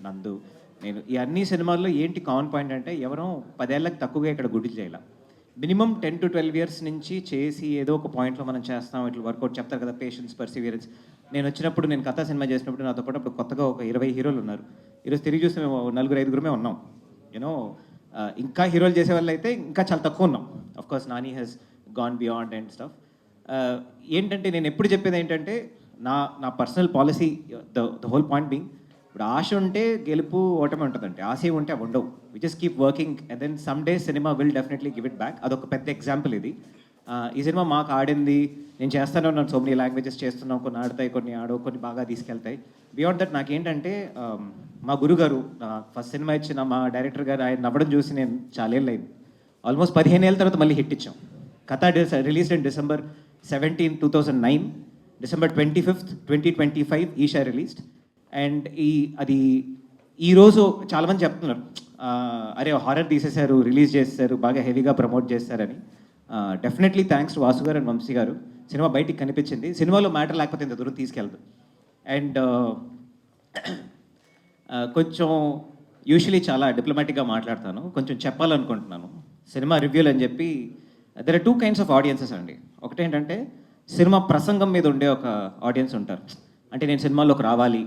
నందు. నేను ఈ అన్ని సినిమాల్లో ఏంటి కామన్ పాయింట్ అంటే ఎవరో 10 ఏళ్ళకి తక్కువగా ఇక్కడ గుడ్డు చేయాల. మినిమం 10 to 12 ఇయర్స్ నుంచి చేసి ఏదో ఒక పాయింట్‌లో మనం చేస్తాం. ఇట్లా వర్కౌట్ చెప్తారు కదా! Patience, perseverance. నేనొచ్చినప్పుడు నేను కథా సినిమా చేసినప్పుడు నాతో పాటు అప్పుడు కొత్తగా ఒక 20 హీరోలు ఉన్నారు. ఈరోజు తిరిగి చూస్తే మేము నలుగురు, ఐదుగురమే ఉన్నాం. యూనో ఇంకా హీరోలు చేసేవాళ్ళైతే ఇంకా చాలా తక్కువ ఉన్నాం. Of course Nani has gone beyond and stuff. ఏంటంటే నేను ఎప్పుడు చెప్పేది ఏంటంటే నా నా personal policy the whole point being ఇప్పుడు ఆశ ఉంటే గెలుపు ఓటమి ఉంటుందంటే ఆశ ఉంటే అవి ఉండవు. We just keep working and then some day cinema will definitely give it back. అదొక పెద్ద ఎగ్జాంపుల్ ఇది. ఈ సినిమా మాకు ఆడింది. నేను చేస్తానే ఉన్నాను, సో మెనీ లాంగ్వేజెస్ చేస్తున్నాం. కొన్ని ఆడతాయి, కొన్ని ఆడవు, కొన్ని బాగా తీసుకెళ్తాయి. బియాండ్ దట్ నాకేంటంటే మా గురుగారు ఫస్ట్ సినిమా ఇచ్చిన మా డైరెక్టర్ గారు ఆయన నవ్వడం చూసి నేను చాలా ఏళ్ళు అయింది. ఆల్మోస్ట్ 15 ఏళ్ళ తర్వాత మళ్ళీ హిట్ ఇచ్చాం. కథ released in December 17, 2009. December 25th, 2025 Eesha released. And అది ఈరోజు చాలామంది చెప్తున్నారు అరే హారర్ తీసేశారు, రిలీజ్ చేసేసారు, బాగా హెవీగా ప్రమోట్ చేస్తారని. డెఫినెట్లీ థ్యాంక్స్ టు వాసు గారు అండ్ వంశీ గారు. సినిమా బయటికి కనిపించింది. సినిమాలో మ్యాటర్ లేకపోతే ఇంత దూరం తీసుకెళ్దు. అండ్ కొంచెం యూజువలీ చాలా డిప్లొమాటిక్గా మాట్లాడతాను, కొంచెం చెప్పాలనుకుంటున్నాను. సినిమా రివ్యూలు అని చెప్పి there are 2 kinds of audiences అండి. ఒకటేంటంటే సినిమా ప్రసంగం మీద ఉండే ఒక ఆడియన్స్ ఉంటారు. అంటే నేను సినిమాలోకి రావాలి,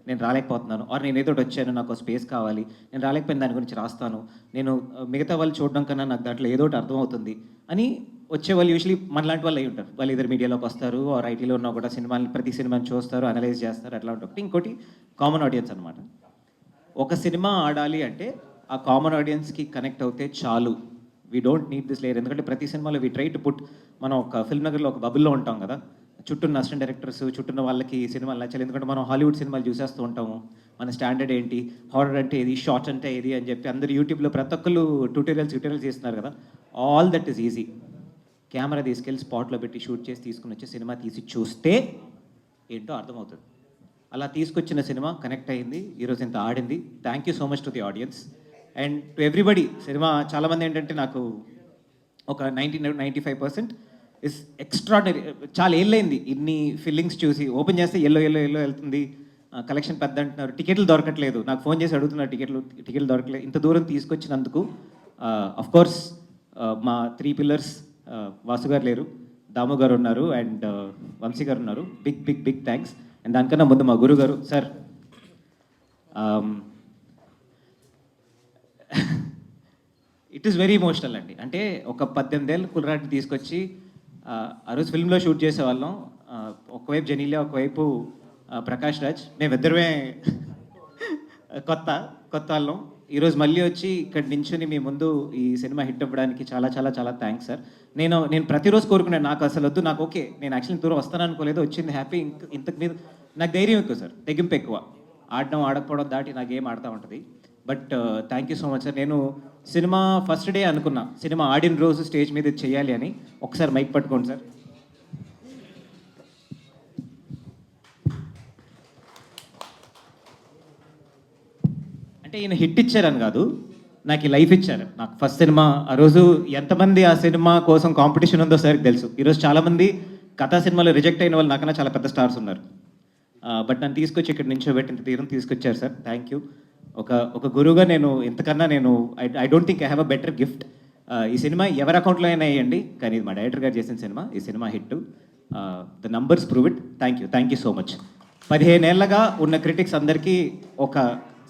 నేను రాలేకపోతున్నాను, ఆర్ నేను ఏదో వచ్చాను, నాకు స్పేస్ కావాలి, నేను రాలేకపోయిన దాని గురించి రాస్తాను, నేను మిగతా వాళ్ళు చూడడం కన్నా నాకు దాంట్లో ఏదో ఒకటి అర్థమవుతుంది అని వచ్చే వాళ్ళు యూజువలీ మనలాంటి వాళ్ళు అయి ఉంటారు. వాళ్ళు ఇద్దరు మీడియాలోకి వస్తారు, ఆర్ ఐటీలో ఉన్నా కూడా సినిమాని ప్రతి సినిమాని చూస్తారు, అనలైజ్ చేస్తారు, అట్లా ఉంటుంది. ఇంకోటి కామన్ ఆడియన్స్ అనమాట. ఒక సినిమా ఆడాలి అంటే ఆ కామన్ ఆడియన్స్కి కనెక్ట్ అవుతే చాలు. We don't need this layer. ఎందుకంటే ప్రతి సినిమాలో వీ ట్రై టు పుట్, మనం ఒక ఫిల్మ్ నగర్లో ఒక బబుల్లో ఉంటాం కదా, చుట్టూన్న అసిస్టెంట్ డైరెక్టర్స్, చుట్టూన్న వాళ్ళకి సినిమాలు నచ్చాలి. ఎందుకంటే మనం హాలీవుడ్ సినిమాలు చూసేస్తూ ఉంటాము. మన స్టాండర్డ్ ఏంటి, హారర్ అంటే ఏది, షార్ట్ అంటే ఏది అని చెప్పి అందరు యూట్యూబ్లో ప్రతి ఒక్కరు ట్యూటోరియల్స్ చేస్తున్నారు కదా. All that is easy. Camera తీసుకెళ్ళి స్పాట్లో పెట్టి షూట్ చేసి తీసుకుని వచ్చి సినిమా తీసి చూస్తే ఏంటో అర్థమవుతుంది. అలా తీసుకొచ్చిన సినిమా కనెక్ట్ అయ్యింది, ఈరోజు ఇంత ఆడింది. Thank you so much to the audience and to everybody. Cinema చాలామంది ఏంటంటే నాకు ఒక 90-95% ఇస్ ఎక్స్ట్రాడినరీ. చాలా ఏళ్ళైంది ఇన్ని ఫీలింగ్స్ చూసి. ఓపెన్ చేస్తే ఎల్లో వెళ్తుంది, కలెక్షన్ పెద్ద అంటున్నారు, టికెట్లు దొరకట్లేదు, నాకు ఫోన్ చేసి అడుగుతున్నారు టికెట్లు దొరకలేదు. ఇంత దూరం తీసుకొచ్చినందుకు కోర్స్ మా 3 pillars వాసు గారు లేరు, దాము గారు ఉన్నారు అండ్ వంశీ గారు ఉన్నారు. Big thanks. అండ్ దానికన్నా ముందు మా గురువు గారు sir, it is very emotional అండి. అంటే ఒక 18 ఏళ్ళ కుర్రాడిని తీసుకొచ్చి ఆ రోజు ఫిల్మ్లో షూట్ చేసేవాళ్ళం. ఒకవైపు జెనీలియా, ఒకవైపు ప్రకాష్ రాజ్, మేమిద్దరమే కొత్త వాళ్ళం. ఈరోజు మళ్ళీ వచ్చి ఇక్కడ నించుని మీ ముందు ఈ సినిమా హిట్ అవ్వడానికి చాలా చాలా చాలా థ్యాంక్స్ సార్. నేను ప్రతిరోజు కోరుకున్నాను, నాకు అసలు వద్దు, నాకు ఓకే, నేను యాక్చువల్లీ దూరం వస్తాను అనుకోలేదు, వచ్చింది హ్యాపీ. ఇంతకు మీద నాకు ధైర్యం ఎక్కువ సార్, తెగింపు ఎక్కువ. ఆడడం ఆడకపోవడం దాటి నా గేమ్ ఆడుతూ ఉంటుంది. But thank you so much sir. నేను సినిమా ఫస్ట్ డే అనుకున్నా, సినిమా ఆడిన రోజు స్టేజ్ మీద చేయాలి అని. ఒకసారి మైక్ పట్టుకోండి సార్. అంటే ఈయన హిట్ ఇచ్చారని కాదు, నాకు ఈ లైఫ్ ఇచ్చారు. నాకు ఫస్ట్ సినిమా ఆ రోజు ఎంతమంది ఆ సినిమా కోసం కాంపిటీషన్ ఉందో సార్కి తెలుసు. ఈరోజు చాలామంది కథా సినిమాలో రిజెక్ట్ అయిన వాళ్ళు నాకన్నా చాలా పెద్ద స్టార్స్ ఉన్నారు. బట్ నన్ను తీసుకొచ్చి ఇక్కడ నించోబెట్టి ఇంత తీరం తీసుకొచ్చారు సార్, థ్యాంక్ యూ. ఒక గురువుగా నేను ఇంతకన్నా I don't think I have a better gift. ఈ సినిమా ఎవరి అకౌంట్లో అయినా వేయండి, కానీ ఇది మా డైరెక్టర్ గారు చేసిన సినిమా. ఈ cinema hit, the numbers prove it. Thank you so much. 15 ఏళ్ళగా ఉన్న క్రిటిక్స్ అందరికీ ఒక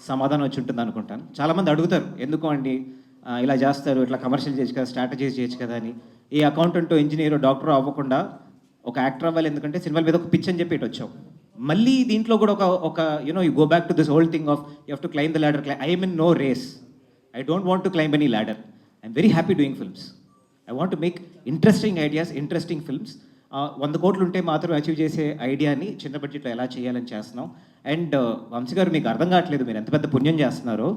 సమాధానం వచ్చి ఉంటుంది అనుకుంటాను. చాలామంది అడుగుతారు, ఎందుకు అండి ఇలా చేస్తారు, ఇట్లా కమర్షియల్ చేయొచ్చు కదా, స్ట్రాటజీస్ చేయొచ్చు కదా అని. ఈ అకౌంటెంట్, ఇంజనీర్, డాక్టర్ అవ్వకుండా ఒక యాక్టర్ అవ్వాలి, ఎందుకంటే సినిమాల మీద ఒక పిచ్ అని చెప్పి ఇటు వచ్చాం. మళ్ళీ దీంట్లో కూడా ఒక you go back to this whole thing of you have to climb the ladder. I am in no race, I don't want to climb any ladder. I'm very happy doing films. I want to make interesting ideas, interesting films. 100 కోట్లు ఉంటే మాత్రం achieve చేసే ఐడియాని చిన్న బడ్జెట్లో ఎలా చేయాలని చేస్తున్నాం. అండ్ వంశీ గారు, మీకు అర్థం కావట్లేదు మీరు ఎంత పెద్ద పుణ్యం చేస్తున్నారో.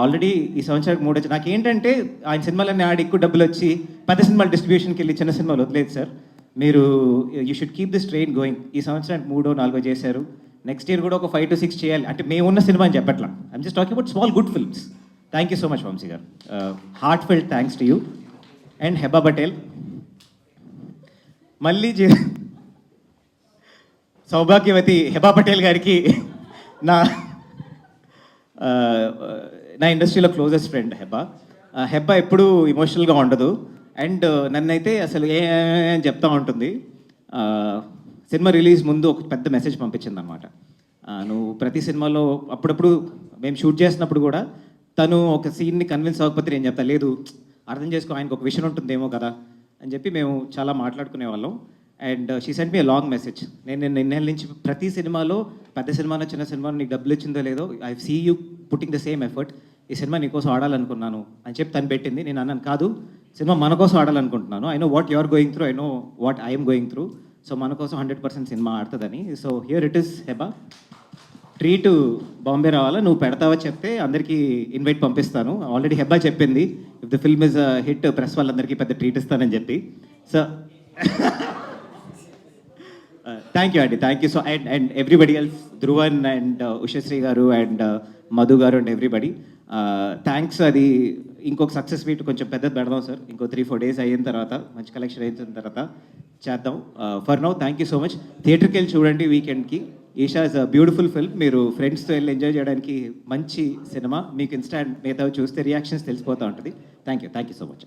ఆల్రెడీ ఈ సంవత్సరానికి 3 వచ్చి, నాకేంటంటే ఆయన సినిమాలన్నీ ఆడి ఎక్కువ డబ్బులు వచ్చి పెద్ద సినిమాలు డిస్ట్రిబ్యూషన్కి వెళ్ళి చిన్న సినిమాలు వదిలేదు సార్. మీరు you should keep this train going. ఈ సంవత్సరానికి 3-4 చేశారు, నెక్స్ట్ ఇయర్ కూడా ఒక 5 to 6 చేయాలి. అంటే మేము ఉన్న సినిమా అని చెప్పట్లా, I'm just talking about small good films. Thank you so much Vamshi గారు, heart felt thanks to you. And Hebah Patel, మళ్ళీ సౌభాగ్యవతి హెబా పటేల్ గారికి నా ఇండస్ట్రీలో క్లోజెస్ట్ ఫ్రెండ్ హెబ్బా. హెబ్బా ఎప్పుడూ ఇమోషనల్గా ఉండదు అండ్ నన్నైతే అసలు అని చెప్తా ఉంటుంది. సినిమా రిలీజ్ ముందు ఒక పెద్ద మెసేజ్ పంపించింది అనమాట. నువ్వు ప్రతి సినిమాలో అప్పుడప్పుడు మేము షూట్ చేసినప్పుడు కూడా తను ఒక సీన్ని కన్విన్స్ అవ్వకపోతే నేను చెప్తా, లేదు అర్థం చేసుకో, ఆయనకు ఒక విషయం ఉంటుందేమో కదా అని చెప్పి మేము చాలా మాట్లాడుకునే వాళ్ళం. And she sent me long message. నేను నిన్నేళ్ళ నుంచి ప్రతి సినిమాలో, పెద్ద సినిమాలో చిన్న సినిమాలో నీకు డబ్బులు ఇచ్చిందో లేదో, I see you putting the same effort. ఈ సినిమా నీకోసం ఆడాలనుకున్నాను అని చెప్పి తను పెట్టింది. నేను అన్నాను, కాదు, సినిమా మన కోసం ఆడాలనుకుంటున్నాను. I know what you are going through, I know what I'm going through. So మన కోసం 100% సినిమా ఆడుతుందని. So here it is Hebah, treat Bombay రావాలా, నువ్వు పెడతావా చెప్తే అందరికీ ఇన్వైట్ పంపిస్తాను. ఆల్రెడీ హెబ్బా చెప్పింది, if the film is hit press వాళ్ళందరికీ పెద్ద ట్రీట్ ఇస్తానని చెప్పి. సో థ్యాంక్ యూ అండి, thank you. So and everybody else, Dhruvan and Ushasri గారు అండ్ మధు గారు అండ్ ఎవ్రీబడి థ్యాంక్స్. అది ఇంకొక సక్సెస్ మీట్ కొంచెం పెద్దది పెడదాం సార్, ఇంకో 3-4 days అయిన తర్వాత, మంచి కలెక్షన్ అయిన తర్వాత చేద్దాం. For now thank you so much. థియేటర్కి వెళ్ళి చూడండి వీకెండ్కి. Eesha is a beautiful film. మీరు ఫ్రెండ్స్తో వెళ్ళి ఎంజాయ్ చేయడానికి మంచి సినిమా. మీకు ఇన్స్టాంట్ మిగతా చూస్తే రియాక్షన్స్ తెలిసిపోతూ ఉంటుంది. Thank you so much.